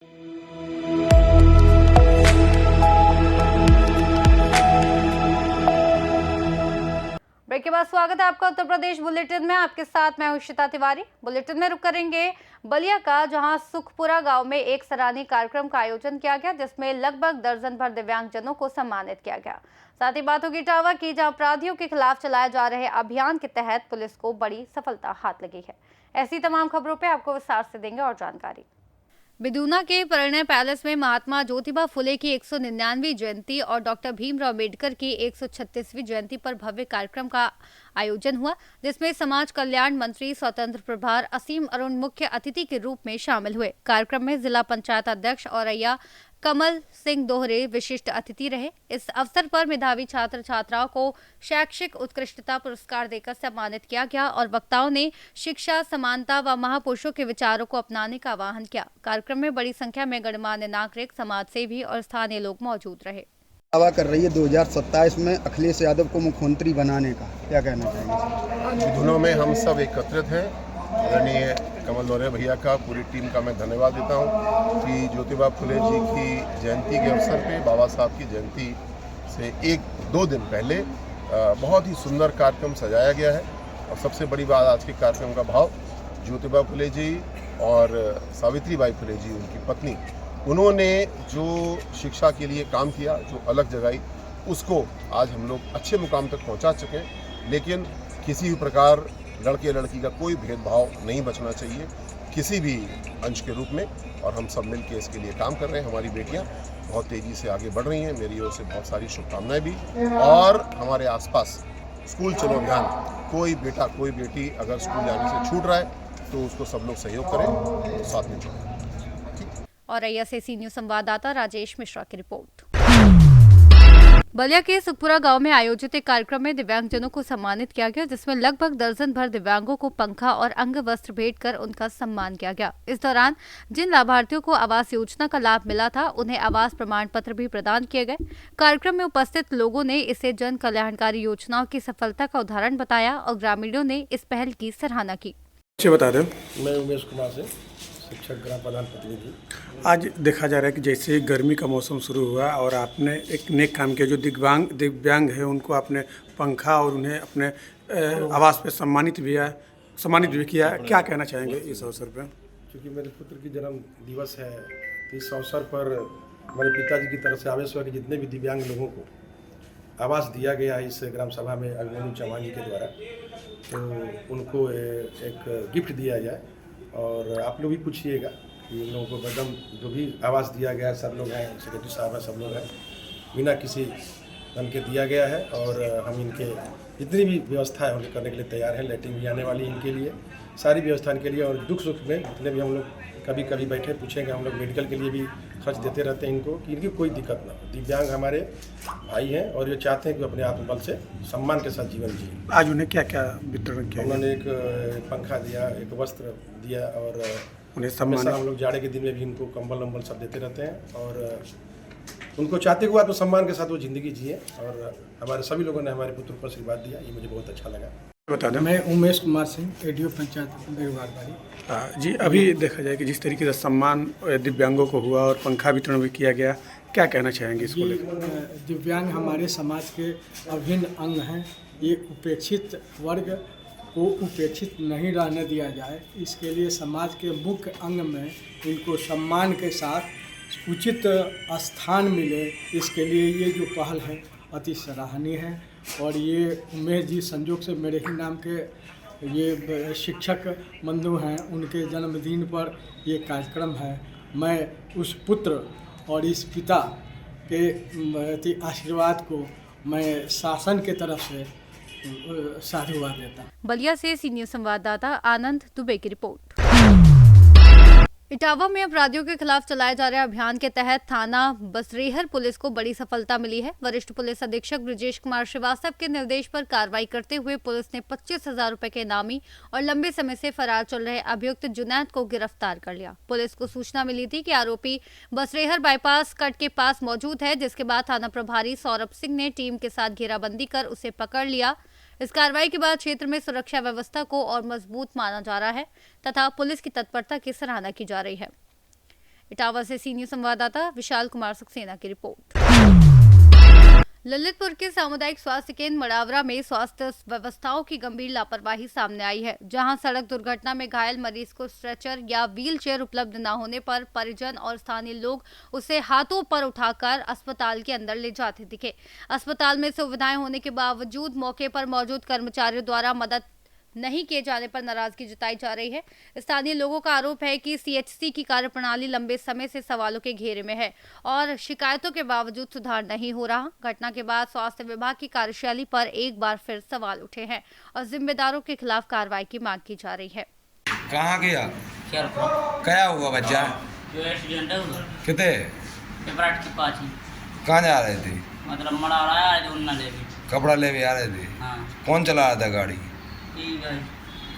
Break के बाद स्वागत है आपका उत्तर प्रदेश बुलेटिन में। आपके साथ मैं हूं इशिता तिवारी। बुलेटिन में रुक करेंगे बलिया का, जहां सुखपुरा गांव में एक सराहनीय कार्यक्रम का आयोजन किया गया, जिसमें लगभग दर्जन भर दिव्यांगजनों को सम्मानित किया गया। साथ ही बात होगी इटावा की, जहां अपराधियों के खिलाफ चलाए जा रहे अभियान के तहत पुलिस को बड़ी सफलता हाथ लगी है। ऐसी तमाम खबरों पर आपको विस्तार से देंगे और जानकारी। बिदूना के परिणय पैलेस में महात्मा ज्योतिबा फुले की 199वीं जयंती और डॉक्टर भीमराव अम्बेडकर की 136वीं जयंती पर भव्य कार्यक्रम का आयोजन हुआ, जिसमें समाज कल्याण मंत्री स्वतंत्र प्रभार असीम अरुण मुख्य अतिथि के रूप में शामिल हुए। कार्यक्रम में जिला पंचायत अध्यक्ष औरैया कमल सिंह दोहरे विशिष्ट अतिथि रहे। इस अवसर पर मेधावी छात्र छात्राओं को शैक्षिक उत्कृष्टता पुरस्कार देकर सम्मानित किया गया और वक्ताओं ने शिक्षा, समानता व महापुरुषों के विचारों को अपनाने का आह्वान किया। कार्यक्रम में बड़ी संख्या में गणमान्य नागरिक, समाज सेवी और स्थानीय लोग मौजूद रहे। दावा कर रही है 2027 में अखिलेश यादव को मुख्यमंत्री बनाने का, क्या कहना चाहेंगे? विधुनों में हम सब एकत्रित हैं। आदरणीय कमल दौरे भैया का, पूरी टीम का मैं धन्यवाद देता हूं कि ज्योतिबा फुले जी की जयंती के अवसर पे, बाबा साहब की जयंती से 1-2 दिन पहले बहुत ही सुंदर कार्यक्रम सजाया गया है। और सबसे बड़ी बात, आज के कार्यक्रम का भाव ज्योतिबा फुले जी और सावित्रीबाई फुले जी, उनकी पत्नी, उन्होंने जो शिक्षा के लिए काम किया, जो अलग जगाई, उसको आज हम लोग अच्छे मुकाम तक पहुंचा चुके हैं। लेकिन किसी भी प्रकार लड़के लड़की का कोई भेदभाव नहीं बचना चाहिए किसी भी अंश के रूप में, और हम सब मिलकर इसके लिए काम कर रहे हैं। हमारी बेटियां बहुत तेज़ी से आगे बढ़ रही हैं, मेरी ओर से बहुत सारी शुभकामनाएं भी। और हमारे आसपास स्कूल चलो अभियान, कोई बेटा कोई बेटी अगर स्कूल जाने से छूट रहा है तो उसको सब लोग सहयोग करें और साथ में जुड़ें। और औरैया से सी न्यूज संवाददाता राजेश मिश्रा की रिपोर्ट। बलिया के सुखपुरा गांव में आयोजित एक कार्यक्रम में दिव्यांगजनों को सम्मानित किया गया, जिसमें लगभग दर्जन भर दिव्यांगों को पंखा और अंग वस्त्र भेंट कर उनका सम्मान किया गया। इस दौरान जिन लाभार्थियों को आवास योजना का लाभ मिला था, उन्हें आवास प्रमाण पत्र भी प्रदान किए गए। कार्यक्रम में उपस्थित लोगों ने इसे जन कल्याणकारी योजनाओं की सफलता का उदाहरण बताया और ग्रामीणों ने इस पहल की सराहना की। बता दें, मैं उमेश कुमार से शिक्षक ग्राम प्रधान प्रतिनिधि। आज देखा जा रहा है कि जैसे गर्मी का मौसम शुरू हुआ और आपने एक नेक काम किया, जो दिव्यांग है उनको आपने पंखा और उन्हें अपने आवास पे सम्मानित भी किया। क्या कहना चाहेंगे इस अवसर पे? क्योंकि मेरे पुत्र की जन्म दिवस है, इस अवसर पर हमारे पिताजी की तरफ से आवेश हुआ कि जितने भी दिव्यांग लोगों को आवास दिया गया है इस ग्राम सभा में अभिमन्यु चौहान जी के द्वारा, तो उनको एक गिफ्ट दिया जाए। और आप लोग भी पूछिएगा कि इन लोगों को एकदम जो भी आवास दिया गया है, सब लोग हैं, सेक्रेटरी साहब हैं, सब लोग हैं, बिना किसी धन के दिया गया है। और हम इनके जितनी भी व्यवस्था है उनके करने के लिए तैयार हैं। लैट्रिन भी आने वाली है इनके लिए, सारी व्यवस्था इनके लिए। और दुख सुख में जितने भी हम लोग कभी कभी बैठे पूछेंगे, हम लोग मेडिकल के लिए भी खर्च देते रहते हैं इनको, कि इनकी कोई दिक्कत ना हो। दिव्यांग हमारे भाई हैं और ये चाहते हैं कि अपने आत्मबल से सम्मान के साथ जीवन जिए। आज उन्हें क्या क्या वितरण किया? उन्होंने एक पंखा दिया, एक वस्त्र दिया, और उन्हें सम्मान, हम लोग जाड़े के दिन में भी इनको कंबल वम्बल सब देते रहते हैं। और उनको चाहते हुए आत्मसम्मान के साथ वो ज़िंदगी जिए। और हमारे सभी लोगों ने हमारे पुत्र को आशीर्वाद दिया, ये मुझे बहुत अच्छा लगा। बता दें, मैं उमेश कुमार सिंह, एडीओ पंचायत बेगवारबाड़ी। जी, अभी देखा जाए कि जिस तरीके से सम्मान दिव्यांगों को हुआ और पंखा वितरण भी किया गया, क्या कहना चाहेंगे इसको लेकर? दिव्यांग हमारे समाज के अभिन्न अंग हैं। ये उपेक्षित वर्ग को उपेक्षित नहीं रहने दिया जाए, इसके लिए समाज के मुख्य अंग में इनको सम्मान के साथ उचित स्थान मिले, इसके लिए ये जो पहल है अति सराहनीय है। और ये उमेश जी संजोग से मेरे ही नाम के ये शिक्षक बंधु हैं, उनके जन्मदिन पर ये कार्यक्रम है। मैं उस पुत्र और इस पिता के आशीर्वाद को मैं शासन के तरफ से साधुवाद देता हूं। बलिया से सीनियर संवाददाता आनंद दुबे की रिपोर्ट। इटावा में अपराधियों के खिलाफ चलाए जा रहे अभियान के तहत थाना बसरेहर पुलिस को बड़ी सफलता मिली है। वरिष्ठ पुलिस अधीक्षक ब्रजेश कुमार श्रीवास्तव के निर्देश पर कार्रवाई करते हुए पुलिस ने 25,000 रुपए के इनामी और लंबे समय से फरार चल रहे अभियुक्त जुनैद को गिरफ्तार कर लिया। पुलिस को सूचना मिली थी कि आरोपी बसरेहर बाईपास कट के पास मौजूद है, जिसके बाद थाना प्रभारी सौरभ सिंह ने टीम के साथ घेराबंदी कर उसे पकड़ लिया। इस कार्रवाई के बाद क्षेत्र में सुरक्षा व्यवस्था को और मजबूत माना जा रहा है तथा पुलिस की तत्परता की सराहना की जा रही है। इटावा से सीनियर संवाददाता विशाल कुमार सक्सेना की रिपोर्ट। ललितपुर के सामुदायिक स्वास्थ्य केंद्र मड़ावरा में स्वास्थ्य व्यवस्थाओं की गंभीर लापरवाही सामने आई है, जहां सड़क दुर्घटना में घायल मरीज को स्ट्रेचर या व्हीलचेयर उपलब्ध न होने पर परिजन और स्थानीय लोग उसे हाथों पर उठाकर अस्पताल के अंदर ले जाते दिखे। अस्पताल में सुविधाएं होने के बावजूद मौके पर मौजूद कर्मचारियों द्वारा मदद नहीं किए जाने पर नाराजगी जताई जा रही है। स्थानीय लोगों का आरोप है कि सीएचसी की कार्यप्रणाली लंबे समय से सवालों के घेरे में है और शिकायतों के बावजूद सुधार नहीं हो रहा। घटना के बाद स्वास्थ्य विभाग की कार्यशैली पर एक बार फिर सवाल उठे हैं और जिम्मेदारों के खिलाफ कार्रवाई की मांग की जा रही है। कहाँ गया? क्या हुआ बच्चा? जो एक्सीडेंट है उधर कितने टेपराट के पास ही। कहाँ जा रहे थे? मतलब मड़ा रहा है उन्ना ले भी। कपड़ा ले भी आ रहे थे? हाँ। कौन चला रहा था गाड़ी? ठीक है।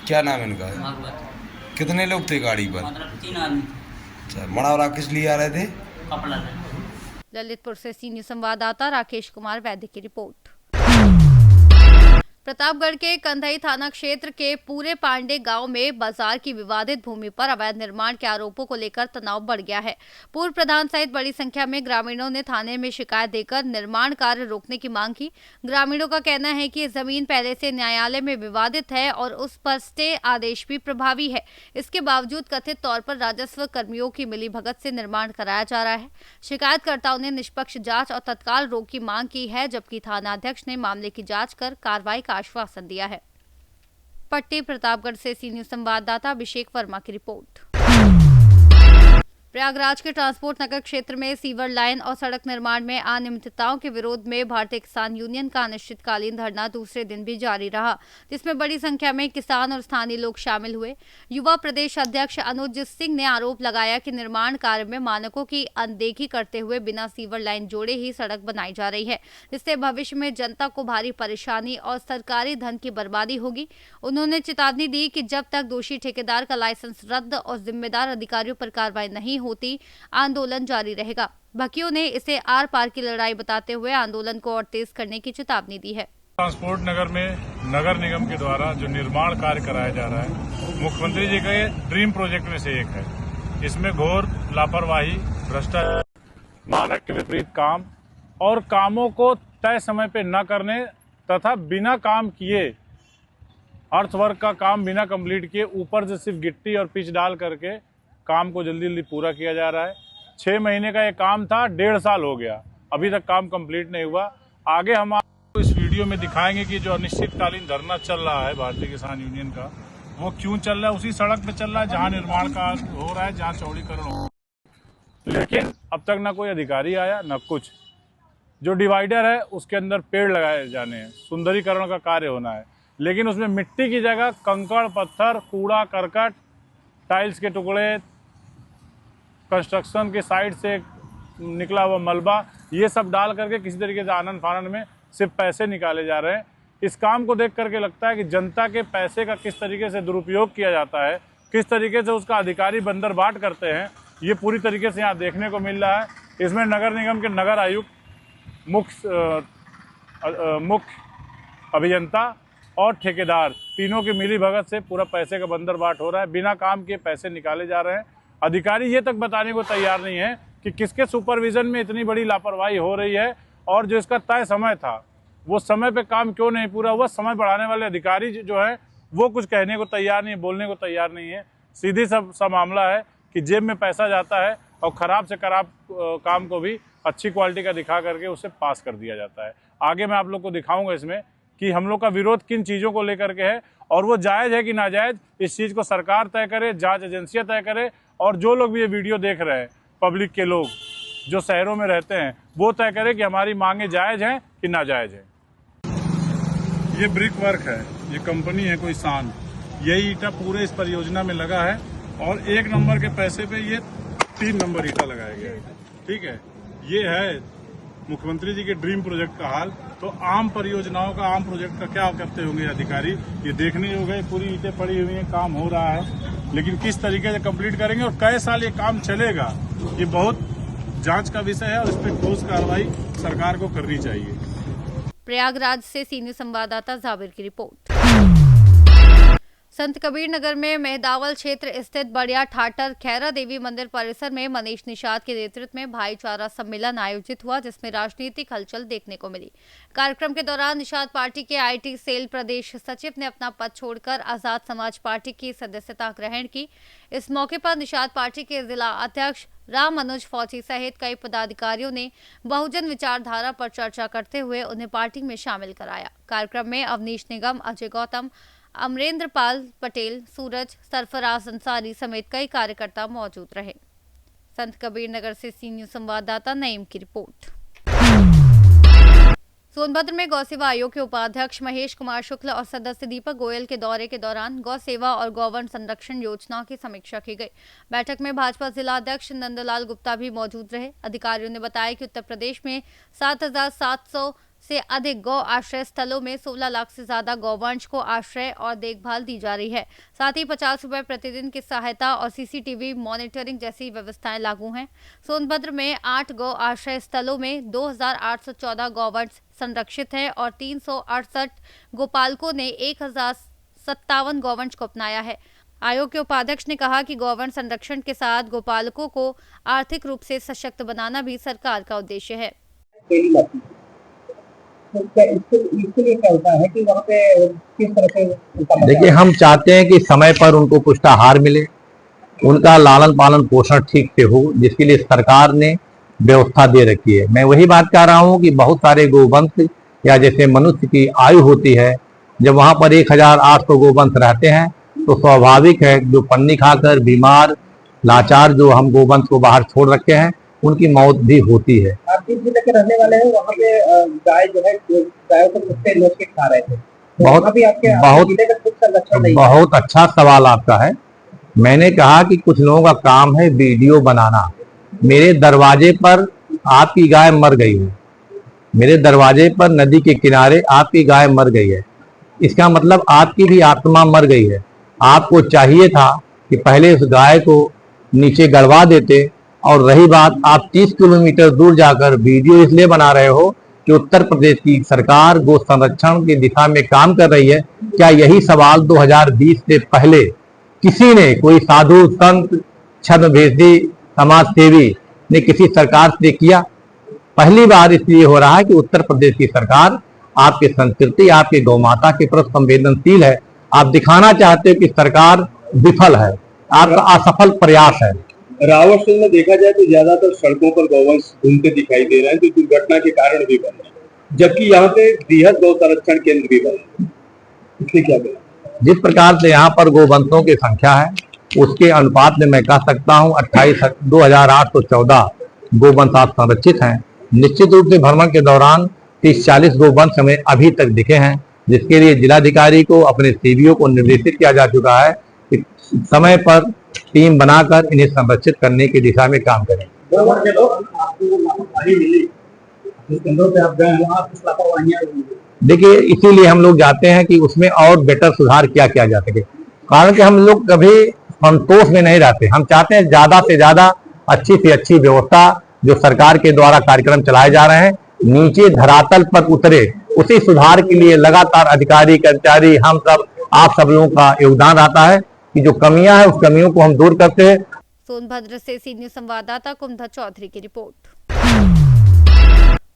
क्या नाम है इनका? भागवत। कितने लोग थे गाड़ी पर? मतलब 3 आदमी। अच्छा, मड़ावरा किस लिए आ रहे थे? कपड़ा ले। ललितपुर से सीनियर संवाददाता राकेश कुमार वैद्य की रिपोर्ट। प्रतापगढ़ के कंधई थाना क्षेत्र के पूरे पांडे गांव में बाजार की विवादित भूमि पर अवैध निर्माण के आरोपों को लेकर तनाव बढ़ गया है। पूर्व प्रधान सहित बड़ी संख्या में ग्रामीणों ने थाने में शिकायत देकर निर्माण कार्य रोकने की मांग की। ग्रामीणों का कहना है कि जमीन पहले से न्यायालय में विवादित है और उस पर स्टे आदेश भी प्रभावी है। इसके बावजूद कथित तौर पर राजस्व कर्मियों की मिलीभगत से निर्माण कराया जा रहा है। शिकायतकर्ताओं ने निष्पक्ष जांच और तत्काल रोक की मांग की है, जबकि थानाध्यक्ष ने मामले की जांच कर कार्रवाई आश्वासन दिया है। पट्टी प्रतापगढ़ से सीनियर संवाददाता अभिषेक वर्मा की रिपोर्ट। प्रयागराज के ट्रांसपोर्ट नगर क्षेत्र में सीवर लाइन और सड़क निर्माण में अनियमितताओं के विरोध में भारतीय किसान यूनियन का अनिश्चितकालीन धरना दूसरे दिन भी जारी रहा, जिसमें बड़ी संख्या में किसान और स्थानीय लोग शामिल हुए। युवा प्रदेश अध्यक्ष अनुज सिंह ने आरोप लगाया कि निर्माण कार्य में मानकों की अनदेखी करते हुए बिना सीवर लाइन जोड़े ही सड़क बनाई जा रही है, जिससे भविष्य में जनता को भारी परेशानी और सरकारी धन की बर्बादी होगी। उन्होंने चेतावनी दी कि जब तक दोषी ठेकेदार का लाइसेंस रद्द और जिम्मेदार अधिकारियों पर कार्रवाई नहीं होती, आंदोलन जारी रहेगा। भकियों ने इसे आर पार की लड़ाई बताते हुए आंदोलन को और तेज करने की चेतावनी दी है। ट्रांसपोर्ट नगर में नगर निगम के द्वारा जो निर्माण कार्य कराया जा रहा है, मुख्यमंत्री जी का ये ड्रीम प्रोजेक्ट में से एक है। इसमें घोर लापरवाही, भ्रष्टाचार, मानक के विपरीत काम और कामों को तय समय पे न करने तथा बिना काम किए अर्थवर्क का काम बिना कंप्लीट किए ऊपर से सिर्फ गिट्टी और पिच डाल करके काम को जल्दी जल्दी पूरा किया जा रहा है। 6 महीने का ये काम था, 1.5 साल हो गया, अभी तक काम कंप्लीट नहीं हुआ। आगे हम आपको इस वीडियो में दिखाएंगे कि जो अनिश्चितकालीन धरना चल रहा है भारतीय किसान यूनियन का, वो क्यों चल रहा है। उसी सड़क पे चल रहा है जहां निर्माण कार्य हो रहा है, जहां चौड़ीकरण हो रहा है, लेकिन अब तक ना कोई अधिकारी आया न कुछ। जो डिवाइडर है उसके अंदर पेड़ लगाए जाने हैं, सुंदरीकरण का कार्य होना है, लेकिन उसमें मिट्टी की जगह कंकड़ पत्थर, कूड़ा करकट, टाइल्स के टुकड़े, कंस्ट्रक्शन के साइड से निकला हुआ मलबा, ये सब डाल करके किसी तरीके से आनंद फानंद में सिर्फ पैसे निकाले जा रहे हैं। इस काम को देख करके लगता है कि जनता के पैसे का किस तरीके से दुरुपयोग किया जाता है, किस तरीके से उसका अधिकारी बंदर बाट करते हैं, ये पूरी तरीके से यहाँ देखने को मिल रहा है। इसमें नगर निगम के नगर आयुक्त, मुख्य अभियंता और ठेकेदार तीनों की मिलीभगत से पूरा पैसे का बंदर बाट हो रहा है। बिना काम के पैसे निकाले जा रहे हैं। अधिकारी ये तक बताने को तैयार नहीं है कि किसके सुपरविजन में इतनी बड़ी लापरवाही हो रही है और जो इसका तय समय था वो समय पे काम क्यों नहीं पूरा हुआ। समय बढ़ाने वाले अधिकारी जो है वो कुछ कहने को तैयार नहीं है, बोलने को तैयार नहीं है। सीधी सा मामला है कि जेब में पैसा जाता है और ख़राब से ख़राब काम को भी अच्छी क्वालिटी का दिखा करके उसे पास कर दिया जाता है। आगे मैं आप लोग को दिखाऊंगा इसमें कि हम लोग का विरोध किन चीज़ों को लेकर के है और वो जायज़ है कि नाजायज़, इस चीज़ को सरकार तय करे, जांच एजेंसियां तय करे और जो लोग भी ये वीडियो देख रहे हैं, पब्लिक के लोग जो शहरों में रहते हैं, वो तय करें कि हमारी मांगे जायज़ हैं कि नाजायज़ हैं। ये ब्रिक वर्क है, ये कंपनी है कोई शान, यही ईटा पूरे इस परियोजना में लगा है और 1 नंबर के पैसे पे ये 3 नंबर ईटा लगाया गया है। ठीक है, ये है मुख्यमंत्री जी के ड्रीम प्रोजेक्ट का हाल। तो आम परियोजनाओं का, आम प्रोजेक्ट का क्या करते होंगे अधिकारी, ये देखने हो गए। पूरी ईंटें पड़ी हुई हैं, काम हो रहा है, लेकिन किस तरीके से कंप्लीट करेंगे और कै साल ये काम चलेगा, ये बहुत जांच का विषय है और इस पर ठोस कार्रवाई सरकार को करनी चाहिए। प्रयागराज से सीनियर संवाददाता जाबिर की रिपोर्ट। संत कबीर नगर में मेहदावल क्षेत्र स्थित बढ़िया ठाटर खैरा देवी मंदिर परिसर में मनीष निषाद के नेतृत्व में भाईचारा सम्मेलन आयोजित हुआ, जिसमें राजनीतिक हलचल देखने को मिली। कार्यक्रम के दौरान निषाद पार्टी के आईटी सेल प्रदेश सचिव ने अपना पद छोड़कर आजाद समाज पार्टी की सदस्यता ग्रहण की। इस मौके पर निषाद पार्टी के जिला अध्यक्ष राम मनोज फौजी सहित कई पदाधिकारियों ने बहुजन विचारधारा पर चर्चा करते हुए उन्हें पार्टी में शामिल कराया। कार्यक्रम में अवनीश निगम, अजय गौतम, अमरेंद्र पाल पटेल, सूरज, सरफराज अंसारी समेत कई कार्यकर्ता मौजूद रहे। संत कबीर नगर से सी न्यूज संवाददाता नईम की रिपोर्ट। सोनभद्र में गौ सेवा आयोग के उपाध्यक्ष महेश कुमार शुक्ल और सदस्य दीपक गोयल के दौरे के दौरान गौ सेवा और गौवंश संरक्षण योजना की समीक्षा की गई। बैठक में भाजपा जिला अध्यक्ष नंदलाल गुप्ता भी मौजूद रहे। अधिकारियों ने बताया कि उत्तर प्रदेश में 7,700 से अधिक गौ आश्रय स्थलों में 16 लाख से ज्यादा गौवंश को आश्रय और देखभाल दी जा रही है। साथ ही 50 रुपए प्रतिदिन की सहायता और सीसीटीवी मॉनिटरिंग जैसी व्यवस्थाएं लागू हैं। सोनभद्र में 8 गौ आश्रय स्थलों में 2,814 गौवंश संरक्षित है और 368 गोपालकों ने 1,057 गौवंश को अपनाया है। आयोग के उपाध्यक्ष ने कहा कि गौवंश संरक्षण के साथ गोपालकों को आर्थिक रूप से सशक्त बनाना भी सरकार का उद्देश्य है। इसके लिए क्या होता है कि वहाँ पे किस तरह से? देखिए, हम चाहते हैं कि समय पर उनको पुष्टाहार मिले, उनका लालन पालन पोषण ठीक से हो, जिसके लिए सरकार ने व्यवस्था दे रखी है। मैं वही बात कह रहा हूँ कि बहुत सारे गोवंश या जैसे मनुष्य की आयु होती है, जब वहाँ पर 1,800 गोवंश रहते हैं तो स्वाभाविक है जो पन्नी खाकर बीमार लाचार जो हम गोवंश को बाहर छोड़ रखे हैं उनकी मौत भी होती है। आप जिस जिले के रहने वाले हैं वहाँ पे गाय जो है गायों को कुत्ते नोच के खा रहे थे, बहुत अच्छा सवाल आपका है। मैंने कहा कि कुछ लोगों का काम है वीडियो बनाना। मेरे दरवाजे पर आपकी गाय मर गई है, मेरे दरवाजे पर नदी के किनारे आपकी गाय मर गई है, इसका मतलब आपकी भी आत्मा मर गई है। आपको चाहिए था कि पहले उस गाय को नीचे गड़वा देते। और रही बात, आप 30 किलोमीटर दूर जाकर वीडियो इसलिए बना रहे हो कि उत्तर प्रदेश की सरकार गो संरक्षण की दिशा में काम कर रही है। क्या यही सवाल 2020 से पहले किसी ने, कोई साधु संत छद्मवेशी समाज सेवी ने किसी सरकार से किया? पहली बार इसलिए हो रहा है कि उत्तर प्रदेश की सरकार आपके संस्कृति, आपके गौ माता के प्रति संवेदनशील है। आप दिखाना चाहते हो कि सरकार विफल है, आपका असफल प्रयास है। रावतसर में देखा जाए तो ज्यादातर सड़कों पर गौवंश घूमते दिखाई दे रहे हैं, जो दुर्घटना के कारण भी बन रहे हैं, जबकि यहाँ पे बृहद गौ संरक्षण केंद्र भी बने हैं। इसलिए क्या करें? जिस प्रकार से यहाँ पर गोवंशों की संख्या है उसके अनुपात में मैं कह सकता हूँ 2,814 गोवंश आज संरक्षित हैं। निश्चित रूप से भ्रमण के दौरान 30-40 गोवंश हमें अभी तक दिखे हैं, जिसके लिए जिलाधिकारी को, अपने सीबीओ को निर्देशित किया जा चुका है कि समय पर टीम बनाकर इन्हें संरक्षित करने की दिशा में काम करें। देखिए, इसीलिए हम लोग जाते हैं कि उसमें और बेटर सुधार क्या किया जा सके, कारण कि हम लोग कभी संतोष में नहीं रहते। हम चाहते हैं ज्यादा से ज्यादा अच्छी से अच्छी व्यवस्था जो सरकार के द्वारा कार्यक्रम चलाए जा रहे हैं नीचे धरातल पर उतरे। उसी सुधार के लिए लगातार अधिकारी, कर्मचारी, हम सब, आप सब लोगों का योगदान रहता है कि जो कमियां हैं उस कमियों को हम दूर करते हैं। सोनभद्र से सी न्यूज संवाददाता कुंभा चौधरी की रिपोर्ट।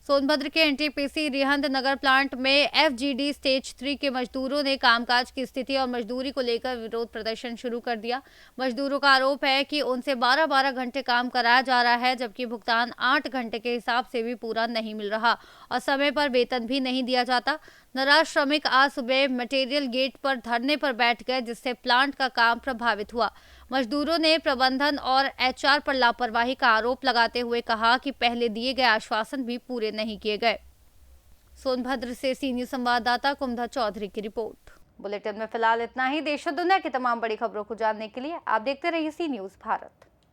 सोनभद्र के एनटीपीसी रिहंद नगर प्लांट में एफजीडी स्टेज 3 के मजदूरों ने कामकाज की स्थिति और मजदूरी को लेकर विरोध प्रदर्शन शुरू कर दिया। मजदूरों का आरोप है कि उनसे 12-12 घंटे काम कराया जा रहा है, जबकि भुगतान 8 घंटे के हिसाब से भी पूरा नहीं मिल रहा और समय पर वेतन भी नहीं दिया जाता। नाराज श्रमिक आज सुबह मटेरियल गेट पर धरने पर बैठ गए, जिससे प्लांट का काम प्रभावित हुआ। मजदूरों ने प्रबंधन और एचआर पर लापरवाही का आरोप लगाते हुए कहा कि पहले दिए गए आश्वासन भी पूरे नहीं किए गए। सोनभद्र से सी न्यूज संवाददाता कुंभा चौधरी की रिपोर्ट। बुलेटिन में फिलहाल इतना ही। देश और दुनिया की तमाम बड़ी खबरों को जानने के लिए आप देखते रहिए सी न्यूज भारत।